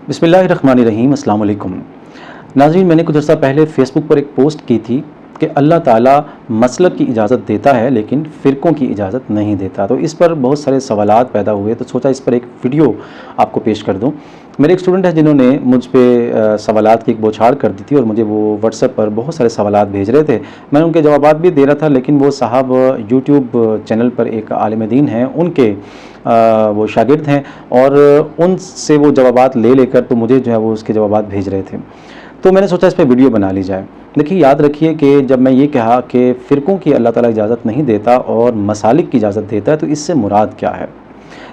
बिस्मिल्लाहिर्रहमानिर्रहीम। अस्सलाम वालेकुम नाज़रीन, मैंने कुछ अर्सा पहले फ़ेसबुक पर एक पोस्ट की थी कि अल्लाह ताला मसलब की इजाज़त देता है लेकिन फ़िरक़ों की इजाज़त नहीं देता। तो इस पर बहुत सारे सवालात पैदा हुए, तो सोचा इस पर एक वीडियो आपको पेश कर दूं। मेरे एक स्टूडेंट हैं जिन्होंने मुझ पे सवालात की एक बौछार कर दी थी और मुझे वो व्हाट्सएप पर बहुत सारे सवालात भेज रहे थे। मैं उनके जवाबात भी दे रहा था, लेकिन वो साहब यूट्यूब चैनल पर एक आलिम दीन हैं, उनके वो शागिर्द हैं और उनसे वो जवाबात ले लेकर तो मुझे जो है वो उसके जवाबात भेज रहे थे। तो मैंने सोचा इस पर वीडियो बना ली जाए। देखिए, याद रखिए कि जब मैं ये कहा कि फ़िरक़ों की अल्लाह ताला इजाज़त नहीं देता और मसालिक की इजाज़त देता है, तो इससे मुराद क्या है?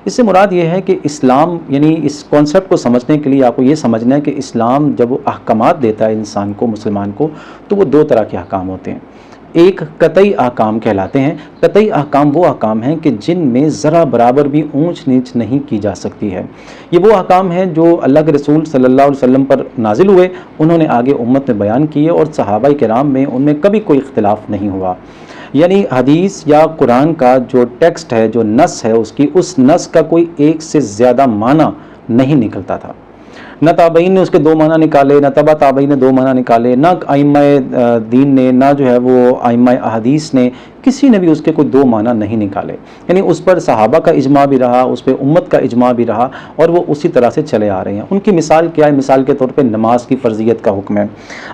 इससे मुराद ये है कि इस्लाम, यानी इस कॉन्सेप्ट को समझने के लिए आपको ये समझना है कि इस्लाम जब वो अहकामात देता है इंसान को, मुसलमान को, तो वो दो तरह के अहकाम होते हैं। एक कतई अहकाम कहलाते हैं। कतई अहकाम वो अहकाम हैं कि जिनमें ज़रा बराबर भी ऊंच नीच नहीं की जा सकती है। ये वो अहकाम हैं जो अल्लाह के रसूल सल्लल्लाहु अलैहि वसल्लम पर नाजिल हुए, उन्होंने आगे उम्मत में बयान किए और सहाबाए किराम में उनमें कभी कोई इख्तिलाफ नहीं हुआ। यानी हदीस या कुरान का जो टेक्स्ट है, जो नस है उसकी, उस नस का कोई एक से ज़्यादा माना नहीं निकलता था। न ताबईन ने उसके दो माना निकाले, न तबा ताबईन ने दो माना निकाले, न आइम्माए दीन ने, न जो है वो आइम्माए अहदीस ने, किसी ने भी उसके कोई दो माना नहीं निकाले। यानी उस पर सहाबा का इजमा भी रहा, उस पर उम्मत का इजमा भी रहा और वो उसी तरह से चले आ रहे हैं। उनकी मिसाल क्या है? मिसाल के तौर पे नमाज की फ़र्ज़ियत का हुक्म है।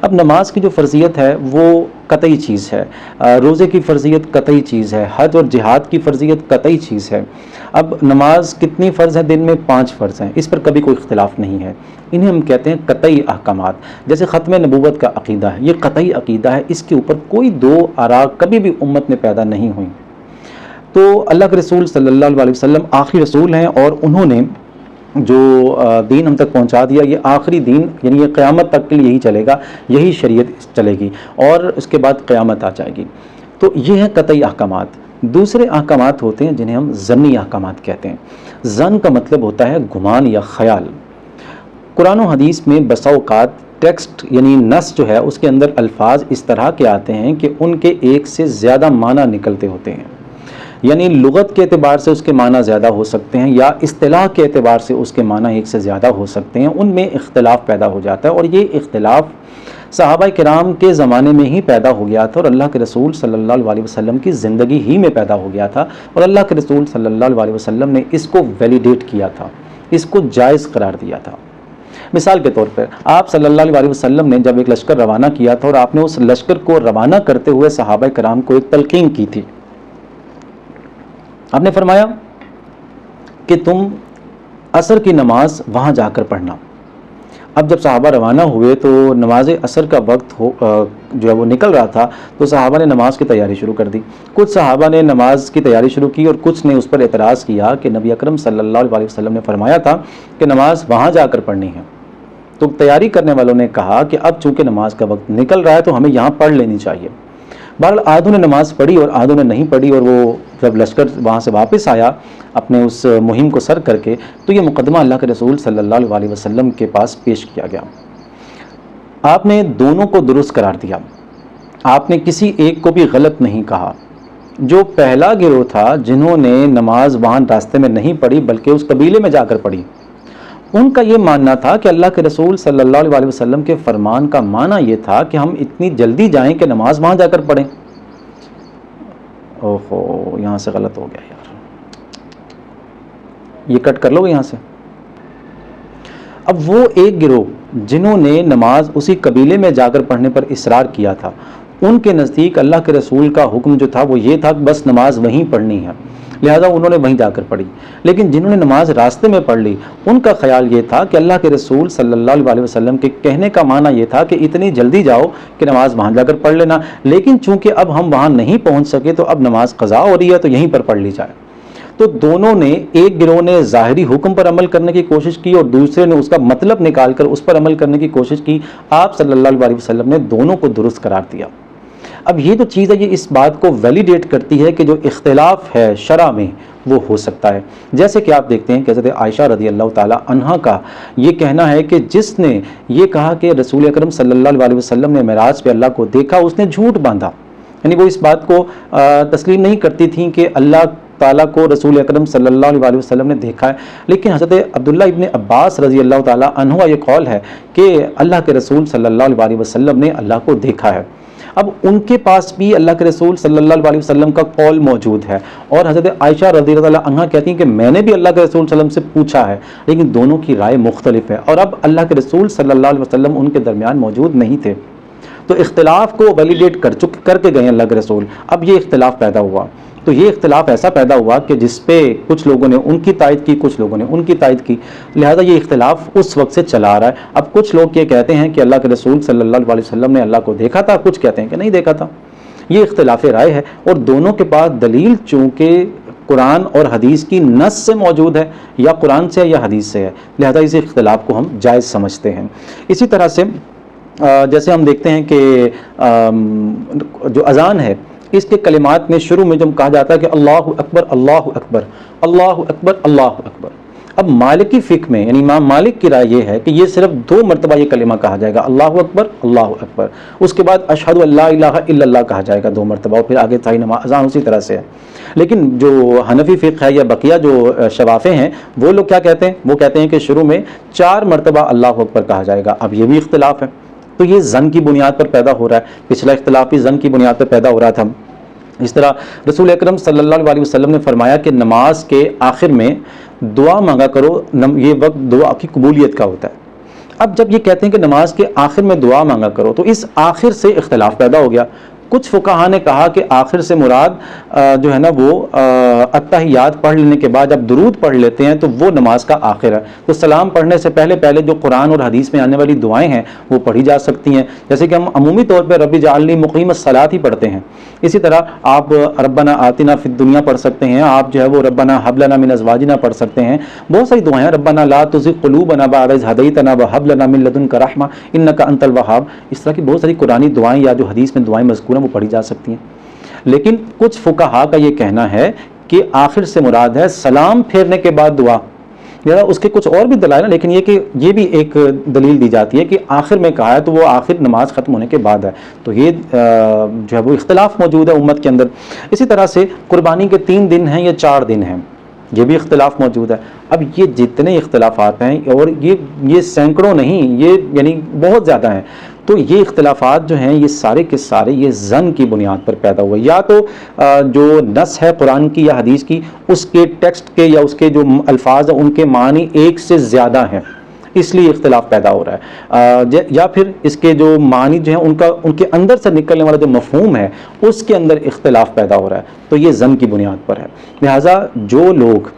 अब नमाज की जो फ़र्ज़ियत है वो कतई चीज़ है, रोज़े की फ़र्ज़ियत कतई चीज़ है, हज और जिहाद की फ़र्ज़ियत कतई चीज़ है। अब नमाज कितनी फ़र्ज़ है? दिन में 5 फ़र्ज़ हैं, इस पर कभी कोई इख्तिलाफ नहीं है। इन्हें हम कहते हैं कतई अहकामात। जैसे ख़त्म नबूवत का अक़ीदा है, ये कतई अक़ीदा है, इसके ऊपर कोई दो आरा कभी भी उम्मत में पैदा नहीं हुई। तो अल्लाह के रसूल सल्लल्लाहु अलैहि वसल्लम आखिरी रसूल हैं और उन्होंने जो दीन हम तक पहुंचा दिया, ये आखिरी दीन, यानी ये क़यामत तक के लिए यही चलेगा, यही शरीयत चलेगी और उसके बाद क़यामत आ जाएगी। तो ये हैं कतई अहकामात। दूसरे अहकामात होते हैं जिन्हें हम ज़न्नी अहकामात कहते हैं। ज़न का मतलब होता है गुमान या ख़याल। कुरान और हदीस में बसा औक़ात टेक्स्ट यानी नस जो है उसके अंदर अल्फाज इस तरह के आते हैं कि उनके एक से ज़्यादा माना निकलते होते हैं। यानी लुग़त के एतबार से उसके माना ज़्यादा हो सकते हैं या इस्तिलाह के एतबार से उसके माना एक से ज़्यादा हो सकते हैं। उनमें इख्तिलाफ़ पैदा हो जाता है और ये इख्तिलाफ़ सहाबाए किराम के ज़माने में ही पैदा हो गया था और अल्लाह के रसूल सल्लल्लाहु अलैहि वसल्लम की ज़िंदगी ही में पैदा हो गया था और अल्लाह के रसूल सल्लल्लाहु अलैहि वसल्लम ने इसको वैलिडेट किया था, इसको जायज़ करार दिया था। मिसाल के तौर पर आप सल्लल्लाहु अलैहि वसल्लम ने जब एक लश्कर रवाना किया था और आपने उस लश्कर को रवाना करते हुए सहाबाए किराम को एक तलकीन की थी। आपने फरमाया कि तुम असर की नमाज वहाँ जाकर पढ़ना। अब जब सहाबा रवाना हुए तो नमाज असर का वक्त जो है वो निकल रहा था, तो सहाबा ने नमाज की तैयारी शुरू कर दी। कुछ सहाबा ने नमाज की तैयारी शुरू की और कुछ ने उस पर एतराज़ किया कि नबी अकरम सल्लल्लाहु अलैहि वसल्लम ने फरमाया था कि नमाज वहाँ जाकर पढ़नी है। तो तैयारी करने वालों ने कहा कि अब चूँकि नमाज का वक्त निकल रहा है तो हमें यहाँ पढ़ लेनी चाहिए। बहरहाल आधों ने नमाज़ पढ़ी और आधों ने नहीं पढ़ी और वो जब लश्कर वहाँ से वापस आया अपने उस मुहिम को सर करके, तो ये मुकदमा अल्लाह के रसूल सल्लल्लाहु अलैहि वसल्लम के पास पेश किया गया। आपने दोनों को दुरुस्त करार दिया, आपने किसी एक को भी गलत नहीं कहा। जो पहला गिरोह था जिन्होंने नमाज वहाँ रास्ते में नहीं पढ़ी बल्कि उस कबीले में जाकर पढ़ी, उनका ये मानना था कि अल्लाह के रसूल सल्लल्लाहु अलैहि वसल्लम के फरमान का माना ये था कि हम इतनी जल्दी जाएं कि नमाज वहाँ जाकर पढ़ें। ओहो, यहाँ से गलत हो गया यार, ये कट कर लोगे यहाँ से। अब वो एक गिरोह जिन्होंने नमाज उसी कबीले में जाकर पढ़ने पर इसरार किया था, उनके नज़दीक अल्लाह के रसूल का हुक्म जो था वो ये था कि बस नमाज वहीं पढ़नी है, लिहाजा उन्होंने वहीं जाकर पढ़ी। लेकिन जिन्होंने नमाज रास्ते में पढ़ ली, उनका ख्याल ये था कि अल्लाह के रसूल सल्लल्लाहु अलैहि वसल्लम के कहने का माना ये था कि इतनी जल्दी जाओ कि नमाज वहाँ जाकर पढ़ लेना, लेकिन चूंकि अब हम वहाँ नहीं पहुँच सके तो अब नमाज क़ज़ा हो रही है तो यहीं पर पढ़ ली जाए। तो दोनों ने, एक गिरोह ने ज़ाहिरी हुक्म पर अमल करने की कोशिश की और दूसरे ने उसका मतलब निकाल कर उस पर अमल करने की कोशिश की। आप सल्लल्लाहु अलैहि वसल्लम ने दोनों को दुरुस्त करार दिया। अब ये जो चीज़ है ये इस बात को वैलिडेट करती है कि जो इख्तिलाफ है शरा में वो हो सकता है। जैसे कि आप देखते हैं कि हज़रत आयशा रज़ी अल्लाह ताला अन्हा का ये कहना है कि जिसने ये कहा कि रसूल अकरम सल्लल्लाहु अलैहि वसल्लम ने मेराज पे अल्लाह को देखा, उसने झूठ बांधा। यानी वो इस बात को तस्लीम नहीं करती थी कि अल्लाह ताला को रसूल अकरम सल्लल्लाहु अलैहि वसल्लम ने देखा है, लेकिन हज़रत अब्दुल्लाह इब्न अब्बास रज़ी अल्लाह ताला अन्हु का ये कौल है कि अल्लाह के रसूल सल्लल्लाहु अलैहि वसल्लम ने अल्लाह को देखा है। अब उनके पास भी अल्लाह के रसूल सल्लल्लाहु अलैहि वसल्लम का कौल मौजूद है, और हज़रत आयशा रज़ियल्लाहु अन्हा अन्हा कहती हैं कि मैंने भी अल्लाह के रसूल सल्लल्लाहु अलैहि वसल्लम से पूछा है, लेकिन दोनों की राय मुख्तलिफ है, और अब अल्लाह के रसूल सल्लल्लाहु अलैहि वसल्लम उनके दरमियान मौजूद नहीं थे, तो इख्तिलाफ को वैलिडेट करके गए अल्लाह के रसूल। अब ये इख्तिलाफ पैदा हुआ, तो ये इख्तिलाफ ऐसा पैदा हुआ कि जिस पे कुछ लोगों ने उनकी तायद की, कुछ लोगों ने उनकी तायद की, लिहाजा ये इख्तिलाफ उस वक्त से चला आ रहा है। अब कुछ लोग ये कहते हैं कि अल्लाह के रसूल सल्लल्लाहु अलैहि वसल्लम ने अल्लाह को देखा था, कुछ कहते हैं कि नहीं देखा था। ये इख्तिलाफ राय है, और दोनों के पास दलील चूँकि कुरान और हदीस की नस से मौजूद है, या कुरान से या हदीस से है, लिहाजा इस इख्तिलाफ को हम जायज़ समझते हैं। इसी तरह से जैसे हम देखते हैं कि जो अज़ान है, इसके कलिमात में शुरू में जब कहा जाता है कि अल्लाहु अकबर अल्लाहु अकबर अल्लाहु अकबर अल्लाहु अकबर। अब मालिकी फ़िक़्ह में, यानी इमाम मालिक की राय ये है कि ये सिर्फ 2 मरतबा ये कलिमा कहा जाएगा, अल्लाहु अकबर अल्लाहु अकबर, उसके बाद अशहदु अल्ला इलाहा इल्लल्लाह कहा जाएगा 2 मरतबा, और फिर आगे सारी नमाज़ अज़ान उसी तरह से है। लेकिन जो हनफी फ़िक़्ह है या बकिया जो शवाफ़े हैं, वो लोग क्या कहते हैं, वो कहते हैं कि शुरू में 4 मरतबा अल्लाहु अकबर कहा जाएगा। अब ये भी इख्तिलाफ है, तो ये ज़न की बुनियाद पर पैदा हो रहा है। पिछला इख्तिलाफ भी ज़न की बुनियाद पर पैदा हो रहा था। इस तरह रसूल अकरम सल्लल्लाहु अलैहि वसल्लम ने फरमाया कि नमाज के आखिर में दुआ मांगा करो, ये वक्त दुआ की कबूलियत का होता है। अब जब ये कहते हैं कि नमाज के आखिर में दुआ मांगा करो, तो इस आखिर से इख्तिलाफ पैदा हो गया। कुछ फुकाहा ने कहा कि आखिर से मुराद जो है ना वो अत्तहियात पढ़ लेने के बाद जब दुरूद पढ़ लेते हैं तो वो नमाज का आखिर है। तो सलाम पढ़ने से पहले पहले जो कुरान और हदीस में आने वाली दुआएं हैं वो पढ़ी जा सकती हैं, जैसे कि हम अमूमी तौर पर रब्बी जाअलनी मुक़ीमस सलात ही पढ़ते हैं। इसी तरह आप रब्बना आतिना फिद दुनिया पढ़ सकते हैं, आप जो है वो रब्बना हब लना मिन अज़वाजिना पढ़ सकते हैं। बहुत सारी दुआएं हैं, रब्बना ला तुज़िग़ क़ुलूबना बअद इज़ हदैतना व हब लना मिन लदुनका रहमा इन्नका अंतल वहाब। इस तरह की बहुत सारी कुरानी दुआएं या जो हदीस में दुआएं मज़कूर हैं वो पढ़ी जा सकती हैं। लेकिन कुछ फुकाहा का ये कहना है कि आखिर से मुराद है सलाम फेरने के बाद दुआ, या उसके कुछ और भी दलाइल हैं, लेकिन ये भी एक दलील दी जाती है कि आखिर में कहा है तो वो आखिर नमाज ख़त्म होने के बाद है। तो ये जो है वो इख्तिलाफ मौजूद है उम्मत के अंदर। इसी तरह से कुर्बानी के 3 दिन हैं या 4 दिन हैं, ये भी इख्तिलाफ मौजूद है। अब ये जितने इख्तिलाफात हैं, और ये सैकड़ों नहीं, ये यानी बहुत ज़्यादा हैं, तो ये इख्तिलाफात जो हैं ये सारे के सारे ये ज़न की बुनियाद पर पैदा हुए। या तो जो नस है कुरान की या हदीस की, उसके टेक्स्ट के या उसके जो अल्फाज हैं उनके मानी एक से ज़्यादा हैं, इसलिए इख्तिलाफ पैदा हो रहा है। या फिर इसके जो मानी जो हैं उनके अंदर से निकलने वाला जो मफ़हूम है उसके अंदर इख्तिलाफ पैदा हो रहा है, तो ये ज़न की बुनियाद पर है। लिहाजा जो लोग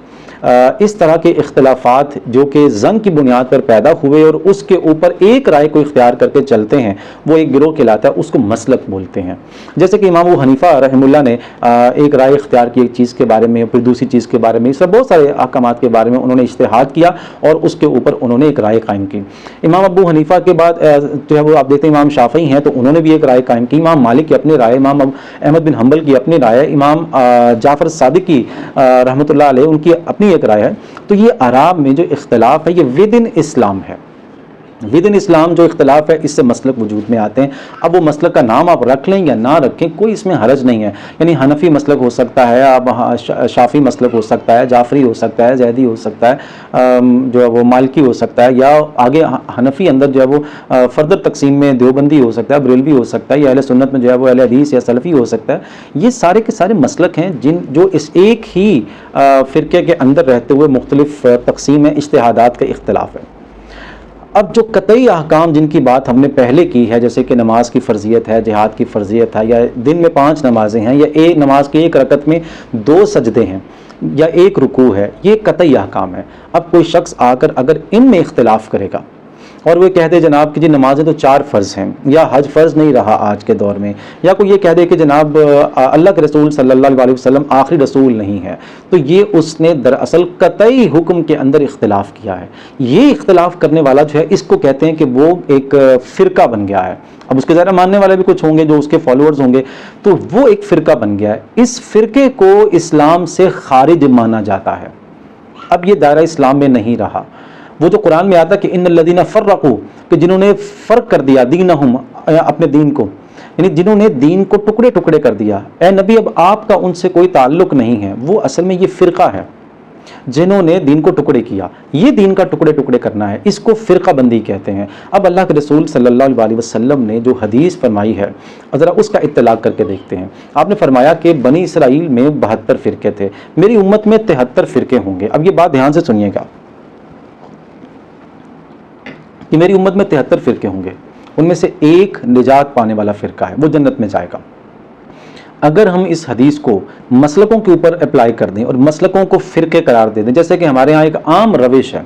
इस तरह के इख्तिलाफात जो कि ज़न की बुनियाद पर पैदा हुए और उसके ऊपर एक राय को इख्तियार करके चलते हैं, वो एक गिरोह कहलाता है, उसको मसलक बोलते हैं। जैसे कि इमाम अबू हनीफा रहमुल्लाह ने एक राय इख्तियार की एक चीज़ के बारे में, फिर दूसरी चीज़ के बारे में, इस बहुत सारे अहकामात के बारे में उन्होंने इज्तिहाद किया और उसके ऊपर उन्होंने एक राय कायम की। इमाम अबू हनीफा के बाद जो है वो आप देखते हैं इमाम शाफ़ई हैं, तो उन्होंने भी एक राय कायम की। इमाम मालिक की अपनी राय, इमाम अहमद बिन हम्बल की अपनी राय, इमाम जाफ़र सादिकी रहमतुल्लाह अलैह उनकी अपनी एक राय है। तो ये आराब में जो इख्तिलाफ है ये विद इन इस्लाम है, विद इन इस्लाम जो इख्तिलाफ है इससे मसलक वजूद में आते हैं। अब वो मसलक का नाम आप रख लें या ना रखें कोई इसमें हरज नहीं है, यानी हनफी मसलक हो सकता है, अब शाफी मसलक हो सकता है, जाफरी हो सकता है, जैदी हो सकता है, जो है वो मालिकी हो सकता है, या आगे हनफी अंदर जो है वो फर्दर तकसीम में देवबंदी हो सकता है, बरेलवी हो सकता है, या अहले सुन्नत में जो है वो अहले हदीस या सलफ़ी हो सकता है। ये सारे के सारे मसलक हैं जो इस एक ही फ़िरके के अंदर रहते हुए मुख्तलिफ तकसीम है, इज्तिहादात का इख्तिलाफ है। अब जो कतई अहकाम जिनकी बात हमने पहले की है, जैसे कि नमाज की फ़र्जियत है, जिहाद की फ़र्जियत है, या दिन में 5 नमाजें हैं, या एक नमाज की एक रकत में 2 सजदे हैं, या 1 रुकू है, ये कतई अहकाम है। अब कोई शख्स आकर अगर इनमें इख्तिलाफ करेगा और वो कह दे जनाब कि जी नमाजें तो 4 फ़र्ज़ हैं, या हज फ़र्ज़ नहीं रहा आज के दौर में, या कोई ये कह दे कि जनाब अल्लाह के रसूल सल्लल्लाहु अलैहि वसल्लम आखिरी रसूल नहीं है, तो ये उसने दरअसल कतई हुक्म के अंदर इख्तिलाफ किया है। ये इख्तिलाफ करने वाला जो है इसको कहते हैं कि वो एक फ़िरका बन गया है। अब उसके ज़रा मानने वाले भी कुछ होंगे जो उसके फॉलोअर्स होंगे, तो वो एक फ़िरका बन गया है। इस फ़िरके को इस्लाम से खारिज माना जाता है, अब ये दायरा इस्लाम में नहीं रहा। वो जो कुरान में आता कि इन्नल्लज़ीना फ़र्रक़ू, कि जिन्होंने फ़र्क कर दिया दीनहुम अपने दीन को, یعنی جنہوں نے دین کو ٹکڑے ٹکڑے کر دیا، اے نبی اب آپ کا ان سے کوئی تعلق نہیں ہے، وہ اصل میں یہ فرقہ ہے جنہوں نے دین کو ٹکڑے کیا، یہ دین کا ٹکڑے ٹکڑے کرنا ہے، اس کو فرقہ بندی کہتے ہیں۔ اب اللہ کے رسول صلی اللہ علیہ وسلم نے جو حدیث فرمائی ہے ذرا اس کا اطلاق کر کے دیکھتے ہیں۔ آپ نے فرمایا کہ بنی اسرائیل میں 72 فرقے تھے، میری امت میں 73 فرقے ہوں گے۔ اب یہ بات دھیان سے سنیے گا کہ میری امت میں 73 فرقے ہوں گے، ان میں سے ایک نجات پانے والا فرقہ ہے، وہ جنت میں جائے گا۔ اگر ہم اس حدیث کو مسلکوں کے اوپر اپلائی کر دیں اور مسلکوں کو فرقے قرار دے دیں، جیسے کہ ہمارے ہاں ایک عام روش ہے،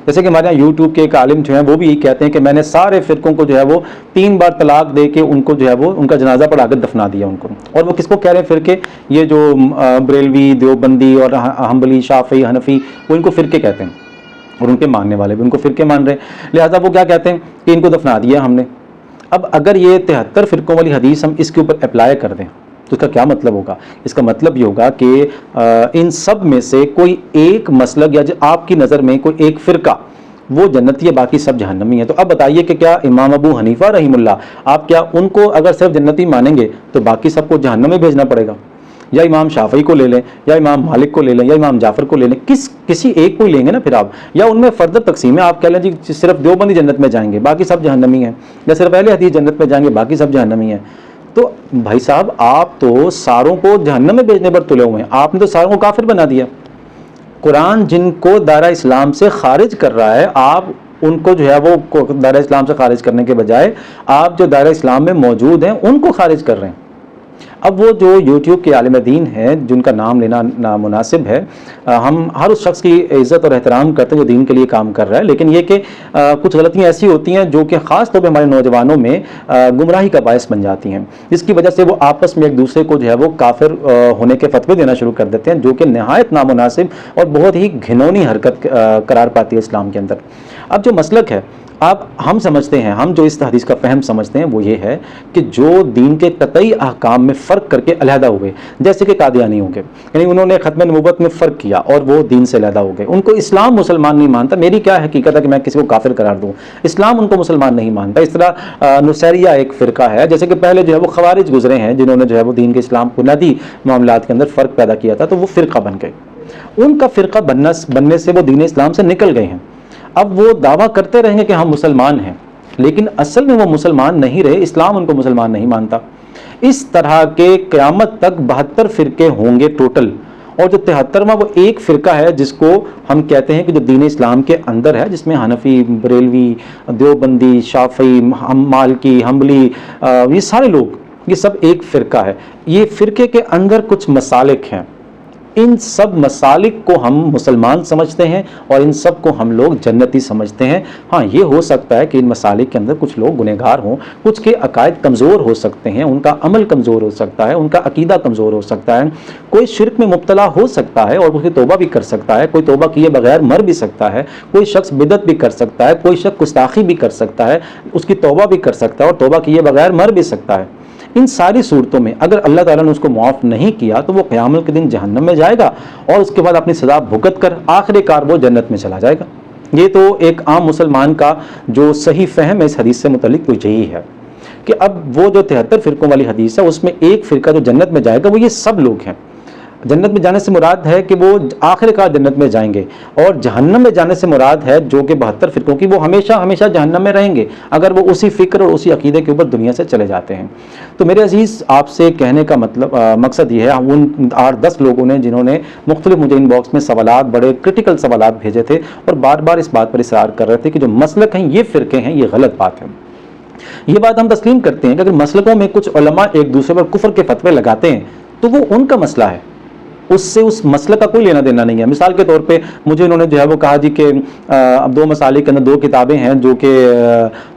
جیسے کہ ہمارے ہاں یوٹیوب کے ایک عالم جو ہیں وہ بھی یہی کہتے ہیں کہ میں نے سارے فرقوں کو جو ہے وہ 3 بار طلاق دے کے ان کو جو ہے وہ ان کا جنازہ پڑھا کے دفنا دیا ان کو۔ اور وہ کس کو کہہ رہے ہیں فرقے؟ یہ جو بریلوی، دیوبندی اور حنبلی، شافعی، حنفی، وہ ان کو فرقے کہتے ہیں، اور ان کے ماننے والے بھی ان کو فرقے مان رہے ہیں۔ لہٰذا وہ کیا کہتے ہیں کہ ان کو دفنا دیا ہم نے۔ اب اگر یہ 73 فرقوں والی حدیث ہم اس کے اوپر اپلائی کر دیں تو اس کا کیا مطلب ہوگا؟ اس کا مطلب یہ ہوگا کہ ان سب میں سے کوئی ایک مسلک یا آپ کی نظر میں کوئی ایک فرقہ وہ جنتی ہے، باقی سب جہنمی ہیں۔ تو اب بتائیے کہ کیا امام ابو حنیفہ رحمہ اللہ، آپ کیا ان کو اگر صرف جنتی مانیں گے تو باقی سب کو جہنم میں بھیجنا پڑے گا؟ یا امام شافعی کو لے لیں، یا امام مالک کو لے لیں، یا امام جعفر کو لے لیں، کسی ایک کو ہی لیں گے نا پھر آپ؟ یا ان میں فردر تقسیم ہے، آپ کہہ لیں جی صرف دیوبندی جنت میں جائیں گے باقی سب جہنمی ہیں، یا صرف اہل حدیث جنت میں جائیں گے باقی سب جہنمی ہیں۔ تو بھائی صاحب آپ تو ساروں کو جہنم میں بھیجنے پر تلے ہوئے ہیں، آپ نے تو ساروں کو کافر بنا دیا۔ قرآن جن کو دائرہ اسلام سے خارج کر رہا ہے، آپ ان کو جو ہے وہ دائرہ اسلام سے خارج کرنے کے بجائے آپ جو دائرہ اسلام میں موجود ہیں ان کو خارج کر رہے ہیں۔ اب وہ جو یوٹیوب کے عالم دین ہیں جن کا نام لینا نامناسب ہے، ہم ہر اس شخص کی عزت اور احترام کرتے ہیں جو دین کے لیے کام کر رہا ہے، لیکن یہ کہ کچھ غلطیاں ایسی ہوتی ہیں جو کہ خاص طور پہ ہمارے نوجوانوں میں گمراہی کا باعث بن جاتی ہیں، جس کی وجہ سے وہ آپس میں ایک دوسرے کو جو ہے وہ کافر ہونے کے فتوے دینا شروع کر دیتے ہیں، جو کہ نہایت نامناسب اور بہت ہی گھنونی حرکت قرار پاتی ہے اسلام کے اندر۔ اب جو مسلک ہے، ہم سمجھتے ہیں، ہم جو اس حدیث کا فہم سمجھتے ہیں وہ یہ ہے کہ جو دین کے قطعی احکام میں فرق کر کے علیحدہ ہوئے، جیسے کہ قادیانی ہوں گے، یعنی انہوں نے ختم نبوت میں فرق کیا اور وہ دین سے علیحدہ ہو گئے، ان کو اسلام مسلمان نہیں مانتا۔ میری کیا حقیقت ہے کہ میں کسی کو کافر قرار دوں؟ اسلام ان کو مسلمان نہیں مانتا۔ اس طرح نصیریہ ایک فرقہ ہے، جیسے کہ پہلے جو ہے وہ خوارج گزرے ہیں جنہوں نے جو ہے وہ دین کے اسلام بنیادی معاملات کے اندر فرق پیدا کیا تھا، تو وہ فرقہ بن گئے۔ ان کا فرقہ بننے سے وہ دین اسلام سے نکل گئے ہیں۔ اب وہ دعویٰ کرتے رہیں گے کہ ہم مسلمان ہیں، لیکن اصل میں وہ مسلمان نہیں رہے، اسلام ان کو مسلمان نہیں مانتا۔ اس طرح کے قیامت تک 72 فرقے ہوں گے ٹوٹل، اور جو 73واں وہ ایک فرقہ ہے جس کو ہم کہتے ہیں کہ جو دین اسلام کے اندر ہے، جس میں حنفی، بریلوی، دیوبندی، شافعی، مالکی، حنبلی، یہ سارے لوگ، یہ سب ایک فرقہ ہے۔ یہ فرقے کے اندر کچھ مسالک ہیں، ان سب مسالک کو ہم مسلمان سمجھتے ہیں اور ان سب کو ہم لوگ جنتی سمجھتے ہیں۔ ہاں یہ ہو سکتا ہے کہ ان مسالک کے اندر کچھ لوگ گنہگار ہوں، کچھ کے عقائد کمزور ہو سکتے ہیں، ان کا عمل کمزور ہو سکتا ہے، ان کا عقیدہ کمزور ہو سکتا ہے، کوئی شرک میں مبتلا ہو سکتا ہے اور اس کی توبہ بھی کر سکتا ہے، کوئی توبہ کیے بغیر مر بھی سکتا ہے، کوئی شخص بدعت بھی کر سکتا ہے، کوئی شخص گستاخی بھی کر سکتا ہے، اس کی توبہ بھی کر سکتا ہے اور توبہ کیے بغیر مر بھی سکتا ہے۔ ان ساری صورتوں میں اگر اللہ تعالیٰ نے اس کو معاف نہیں کیا تو وہ قیامت کے دن جہنم میں جائے گا، اور اس کے بعد اپنی سزا بھگت کر آخر کار وہ جنت میں چلا جائے گا۔ یہ تو ایک عام مسلمان کا جو صحیح فہم ہے اس حدیث سے متعلق وہ یہی ہے کہ اب وہ جو 73 فرقوں والی حدیث ہے اس میں ایک فرقہ جو جنت میں جائے گا وہ یہ سب لوگ ہیں۔ جنت میں جانے سے مراد ہے کہ وہ آخر کار جنت میں جائیں گے، اور جہنم میں جانے سے مراد ہے جو کہ 72 فرقوں کی وہ ہمیشہ ہمیشہ جہنم میں رہیں گے اگر وہ اسی فکر اور اسی عقیدے کے اوپر دنیا سے چلے جاتے ہیں۔ تو میرے عزیز، آپ سے کہنے کا مقصد یہ ہے، ان 8-10 لوگوں نے جنہوں نے مختلف مجھے ان باکس میں سوالات، بڑے کرٹیکل سوالات بھیجے تھے اور بار بار اس بات پر اصرار کر رہے تھے کہ جو مسلک ہیں یہ فرقے ہیں، یہ غلط بات ہے۔ یہ بات ہم تسلیم کرتے ہیں کہ اگر مسلکوں میں کچھ علماء ایک دوسرے پر کفر کے فتوے لگاتے ہیں تو وہ ان کا مسئلہ ہے، اس سے اس مسلک کا کوئی لینا دینا نہیں ہے۔ مثال کے طور پہ مجھے انہوں نے جو ہے وہ کہا جی کہ اب 2 مسالک کے اندر 2 کتابیں ہیں جو کہ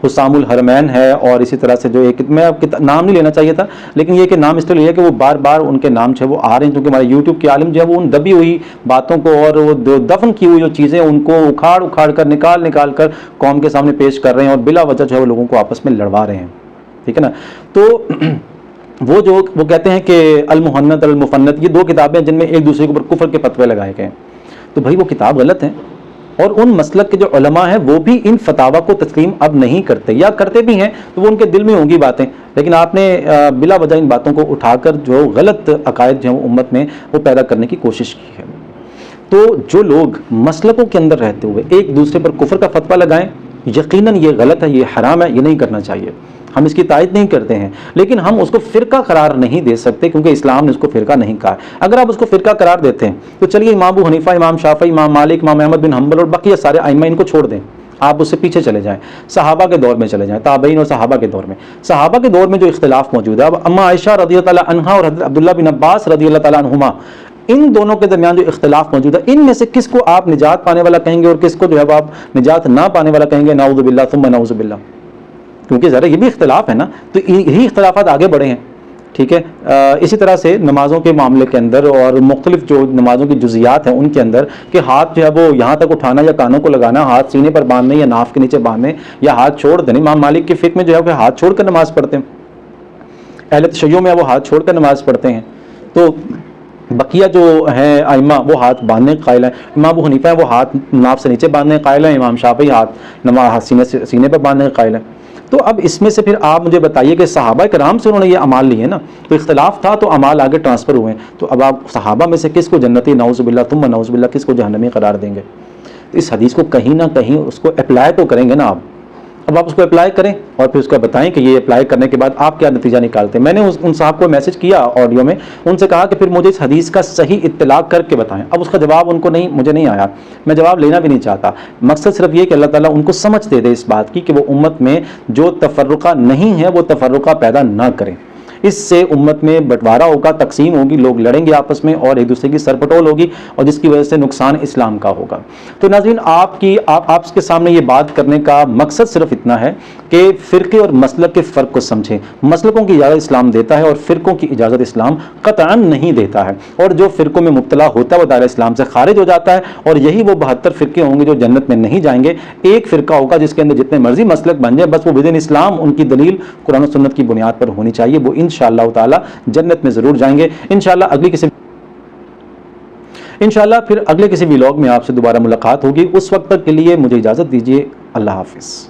حسام الحرمین ہے، اور اسی طرح سے جو ایک میں نام نہیں لینا چاہیے تھا لیکن یہ کہ نام اس لیے ہے کہ وہ بار بار ان کے نام جو ہے وہ آ رہے ہیں، کیونکہ ہمارے یوٹیوب کے عالم جو ہے وہ ان دبی ہوئی باتوں کو اور وہ دفن کی ہوئی جو چیزیں ان کو اکھاڑ کر نکال کر قوم کے سامنے پیش کر رہے ہیں اور بلا وجہ جو ہے وہ لوگوں کو آپس میں لڑوا رہے ہیں، ٹھیک ہے نا۔ تو وہ کہتے ہیں کہ المحنت المفنت، یہ 2 کتابیں جن میں ایک دوسرے کے اوپر کفر کے فتوے لگائے گئے ہیں، تو بھائی وہ کتاب غلط ہے اور ان مسلک کے جو علماء ہیں وہ بھی ان فتاوا کو تسلیم اب نہیں کرتے، یا کرتے بھی ہیں تو وہ ان کے دل میں ہوں گی باتیں، لیکن آپ نے بلا وجہ ان باتوں کو اٹھا کر جو غلط عقائد جو ہیں امت میں وہ پیدا کرنے کی کوشش کی ہے۔ تو جو لوگ مسلکوں کے اندر رہتے ہوئے ایک دوسرے پر کفر کا فتویٰ لگائیں، یقیناً یہ غلط ہے، یہ حرام ہے، یہ نہیں کرنا چاہیے، ہم اس کی تائید نہیں کرتے ہیں، لیکن ہم اس کو فرقہ قرار نہیں دے سکتے کیونکہ اسلام نے اس کو فرقہ نہیں کہا۔ اگر آپ اس کو فرقہ قرار دیتے ہیں تو چلیے امام ابو حنیفہ، امام شافعی، امام مالک، امام احمد بن حنبل اور بقیہ سارے ائمہ ان کو چھوڑ دیں، آپ اس سے پیچھے چلے جائیں، صحابہ کے دور میں چلے جائیں، تابعین اور صحابہ کے دور میں۔ صحابہ کے دور میں جو اختلاف موجود ہے، اب اما عائشہ رضی اللہ تعالیٰ عنہا اور حضرت عبداللہ بن عباس رضی اللہ تعالیٰ عنہما، ان دونوں کے درمیان جو اختلاف موجود ہے، ان میں سے کس کو آپ نجات پانے والا کہیں گے اور کس کو جو ہے آپ نجات نہ پانے والا کہیں گے؟ نعوذ باللہ ثم نعوذ باللہ، کیونکہ ذرا یہ بھی اختلاف ہے نا، تو یہی اختلافات آگے بڑھے ہیں، ٹھیک ہے۔ اسی طرح سے نمازوں کے معاملے کے اندر اور مختلف جو نمازوں کی جزیات ہیں ان کے اندر کہ ہاتھ جو ہے وہ یہاں تک اٹھانا یا کانوں کو لگانا، ہاتھ سینے پر باندھنے یا ناف کے نیچے باندھنے یا ہاتھ چھوڑ دینے، امام مالک کے فقہ میں جو ہے وہ ہاتھ چھوڑ کر نماز پڑھتے ہیں، اہل تشیع میں وہ ہاتھ چھوڑ کر نماز پڑھتے ہیں، تو بقیہ جو ہیں ائمہ وہ ہاتھ باندھنے قائل ہیں، امام ابو حنیفہ وہ ہاتھ ناف سے نیچے باندھنے قائل ہیں، امام شافعی ہاتھ سینے پر باندھنے قائل ہیں۔ تو اب اس میں سے پھر آپ مجھے بتائیے کہ صحابہ کرام سے انہوں نے یہ اعمال لیے نا، تو اختلاف تھا تو اعمال آگے ٹرانسفر ہوئے ہیں، تو اب آپ صحابہ میں سے کس کو جنتی نعوذ باللہ ثم نعوذ باللہ کس کو جہنمی قرار دیں گے؟ تو اس حدیث کو کہیں نہ کہیں اس کو اپلائی تو کریں گے نا آپ، اب آپ اس کو اپلائی کریں اور پھر اس کو بتائیں کہ یہ اپلائی کرنے کے بعد آپ کیا نتیجہ نکالتے ہیں۔ میں نے ان صاحب کو میسج کیا آڈیو میں، ان سے کہا کہ پھر مجھے اس حدیث کا صحیح اطلاع کر کے بتائیں، اب اس کا جواب ان کو مجھے نہیں آیا، میں جواب لینا بھی نہیں چاہتا، مقصد صرف یہ کہ اللہ تعالیٰ ان کو سمجھ دے دے اس بات کی کہ وہ امت میں جو تفرقہ نہیں ہے وہ تفرقہ پیدا نہ کریں، اس سے امت میں بٹوارا ہوگا، تقسیم ہوگی، لوگ لڑیں گے آپس میں اور ایک دوسرے کی سر پٹول ہوگی اور جس کی وجہ سے نقصان اسلام کا ہوگا۔ تو ناظرین آپ کے سامنے یہ بات کرنے کا مقصد صرف اتنا ہے کہ فرقے اور مسلک کے فرق کو سمجھیں، مسلکوں کی اجازت اسلام دیتا ہے اور فرقوں کی اجازت اسلام قطعاً نہیں دیتا ہے، اور جو فرقوں میں مبتلا ہوتا ہے وہ دائرہ اسلام سے خارج ہو جاتا ہے، اور یہی وہ 72 فرقے ہوں گے جو جنت میں نہیں جائیں گے۔ ایک فرقہ ہوگا جس کے اندر جتنے مرضی مسلک بن جائے، بس وہ بدین اسلام ان کی دلیل قرآن و سنت کی بنیاد پر ہونی چاہیے، وہ انشاءاللہ تعالی جنت میں ضرور جائیں گے انشاءاللہ۔ پھر اگلے کسی ویلاگ میں آپ سے دوبارہ ملاقات ہوگی، اس وقت تک کے لیے مجھے اجازت دیجیے، اللہ حافظ۔